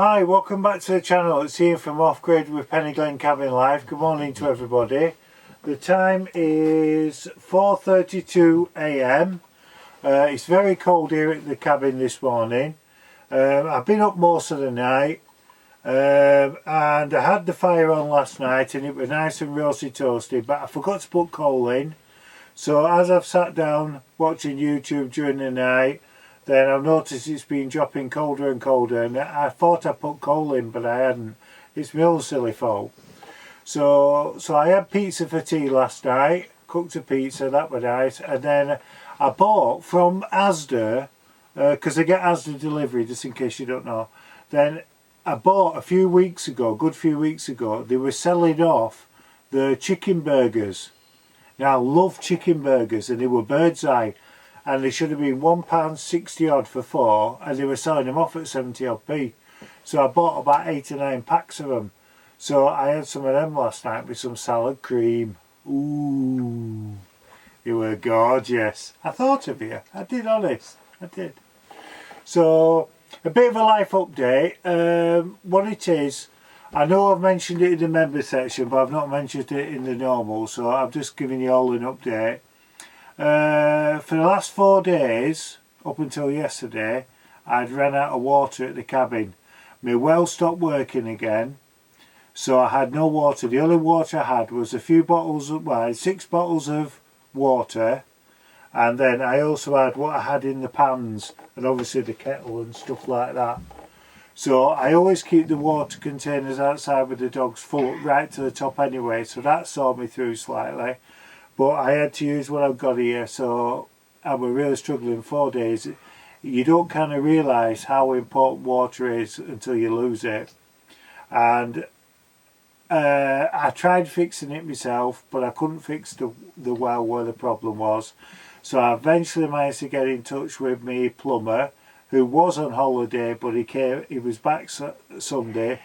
Hi, welcome back to the channel. It's Ian from Off Grid with Peniglen Cabin Life. Good morning to everybody. The time is 4:32 AM. It's very cold here at the cabin this morning. I've been up most of the night and I had the fire on last night and it was nice and roasty toasty, but I forgot to put coal in. So as I've sat down watching YouTube during the night, then I've noticed it's been dropping colder and colder, and I thought I put coal in but I hadn't. It's my own silly fault. So I had pizza for tea last night, cooked a pizza, that was nice, and then I bought from Asda, because I get Asda delivery just in case you don't know, then I bought a few weeks ago, good few weeks ago, they were selling off the chicken burgers. Now I love chicken burgers and they were bird's eye. And they should have been £1.60 odd for 4, and they were selling them off at 70 odd p. So I bought about 8 or 9 packs of them. So I had some of them last night with some salad cream. Ooh, they were gorgeous. I thought of you. I did, honest. I did. So a bit of a life update. What it is, I know I've mentioned it in the member section, but I've not mentioned it in the normal. So I'm just giving you all an update. For the last 4 days, up until yesterday, I'd run out of water at the cabin. My well stopped working again, so I had no water. The only water I had was a few bottles of, well, I had 6 bottles of water, and then I also had what I had in the pans, and obviously the kettle and stuff like that. So I always keep the water containers outside with the dogs full right to the top anyway, so that saw me through slightly. But I had to use what I've got here, so I was really struggling 4 days. You don't kind of realise how important water is until you lose it. And I tried fixing it myself, but I couldn't fix the well where the problem was. So I eventually managed to get in touch with my plumber, who was on holiday, but he was back Sunday.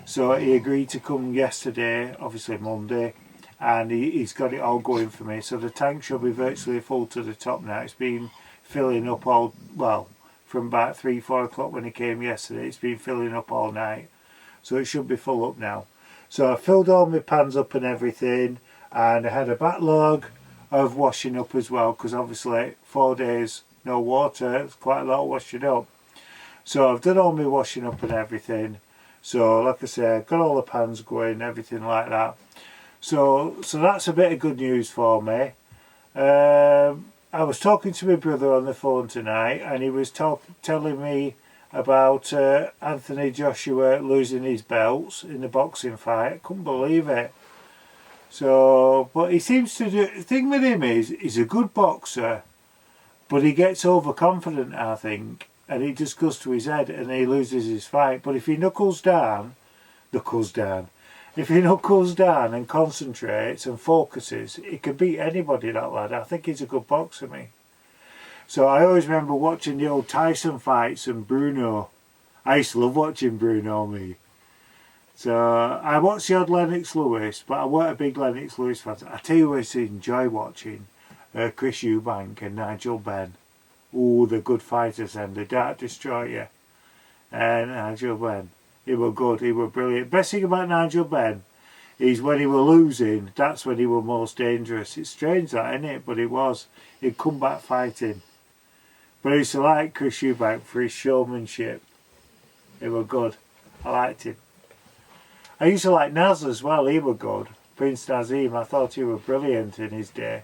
So he agreed to come yesterday, obviously Monday. And he's got it all going for me, so the tank should be virtually full to the top now. It's been filling up all, well, from about 3-4 o'clock when he came yesterday. It's been filling up all night, so it should be full up now. So I filled all my pans up and everything, and I had a backlog of washing up as well, because obviously 4 days no water, it's quite a lot of washing up. So I've done all my washing up and everything. So like I say, I've got all the pans going, everything like that. So that's a bit of good news for me. I was talking to my brother on the phone tonight, and he was telling me about Anthony Joshua losing his belts in the boxing fight. I couldn't believe it. So, but he seems to do, the thing with him is, he's a good boxer, but he gets overconfident, I think, and he just goes to his head and he loses his fight. But if he knuckles down, if he knuckles down and concentrates and focuses, he can beat anybody, that lad. I think he's a good boxer, me. So I always remember watching the old Tyson fights and Bruno. I used to love watching Bruno, me. So I watched the odd Lennox Lewis, but I weren't a big Lennox Lewis fan. I tell you who I used to enjoy watching, Chris Eubank and Nigel Benn. Oh, the good fighters and the Dark Destroyer and Nigel Benn. He were good, he were brilliant. Best thing about Nigel Benn is when he were losing, that's when he were most dangerous. It's strange that, isn't it? But it was. He'd come back fighting. But I used to like Chris Eubank for his showmanship. He were good. I liked him. I used to like Naz as well, he were good. Prince Nazim, I thought he were brilliant in his day.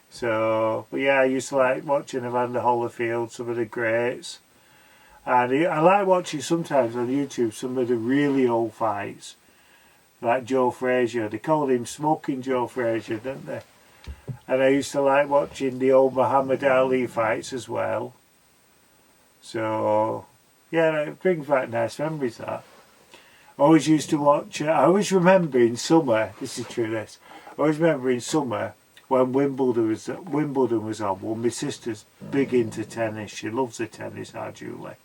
So, but yeah, I used to like watching Evander Holyfield, some of the greats. And I like watching sometimes on YouTube some of the really old fights, like Joe Frazier. They called him Smoking Joe Frazier, didn't they? And I used to like watching the old Muhammad Ali fights as well. So, yeah, it brings back nice memories, that. I always used to watch, I always remember in summer, this is true this, I always remember in summer when Wimbledon was on. Well, my sister's big into tennis, she loves the tennis, our Julie.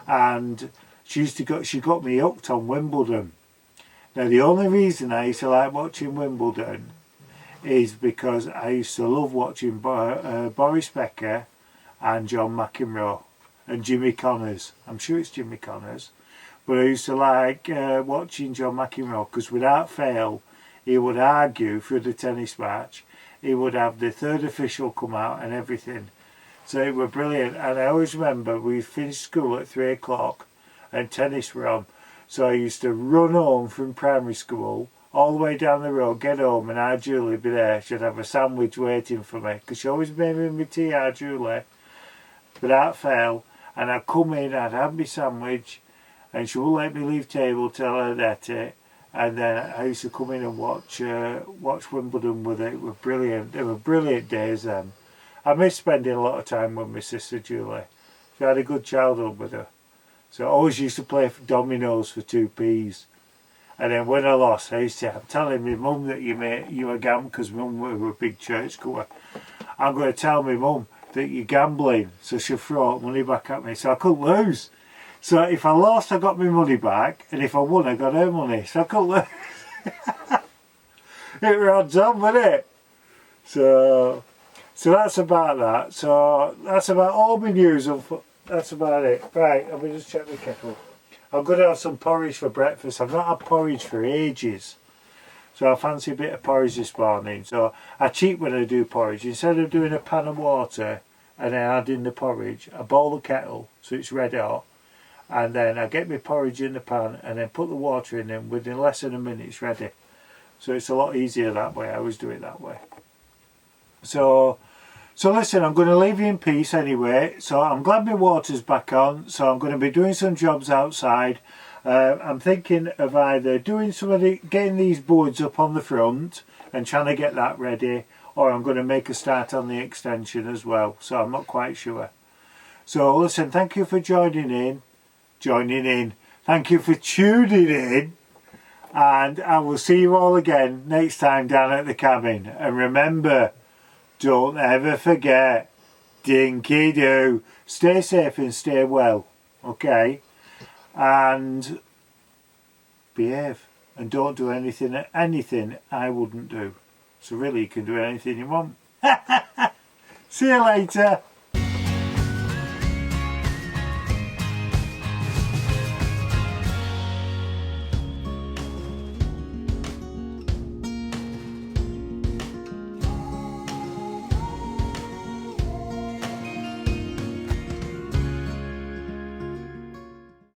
And she got me hooked on Wimbledon. Now the only reason I used to like watching Wimbledon is because I used to love watching Boris Becker and John McEnroe and Jimmy Connors. I'm sure it's Jimmy Connors. But I used to like watching John McEnroe, because without fail he would argue through the tennis match. He would have the third official come out and everything. So it was brilliant. And I always remember we finished school at 3 o'clock and tennis were on. So I used to run home from primary school, all the way down the road, get home, and Aunt Julie would be there. She'd have a sandwich waiting for me, because she always made me my tea, Aunt Julie, without fail. And I'd come in, I'd have my sandwich, and she wouldn't let me leave table till I'd ate it. And then I used to come in and watch Wimbledon with it. It was brilliant. They were brilliant days then. I miss spending a lot of time with my sister Julie. She had a good childhood with her. So I always used to play for dominoes for 2p's. And then when I lost, I used to, I'm telling my mum that you were gambling, because mum was a big church goer. I'm going to tell my mum that you're gambling, so she'll throw money back at me. So I couldn't lose. So if I lost, I got my money back, and if I won, I got her money. So I couldn't lose. It was odds on, wasn't it? So that's about that. So that's about all my news. That's about it. Right, let me just check the kettle. I'm going to have some porridge for breakfast. I've not had porridge for ages. So I fancy a bit of porridge this morning. So I cheat when I do porridge. Instead of doing a pan of water and then adding the porridge, I boil the kettle so it's red hot. And then I get my porridge in the pan and then put the water in, and within less than a minute it's ready. So it's a lot easier that way. I always do it that way. So listen, I'm going to leave you in peace anyway. So I'm glad my water's back on. So I'm going to be doing some jobs outside. I'm thinking of either doing getting these boards up on the front and trying to get that ready, or I'm going to make a start on the extension as well. So I'm not quite sure. So listen, thank you for joining in. Thank you for tuning in. And I will see you all again next time down at the cabin. And remember, don't ever forget, dinky do. Stay safe and stay well, okay? And behave. And don't do anything I wouldn't do. So really, you can do anything you want. See you later.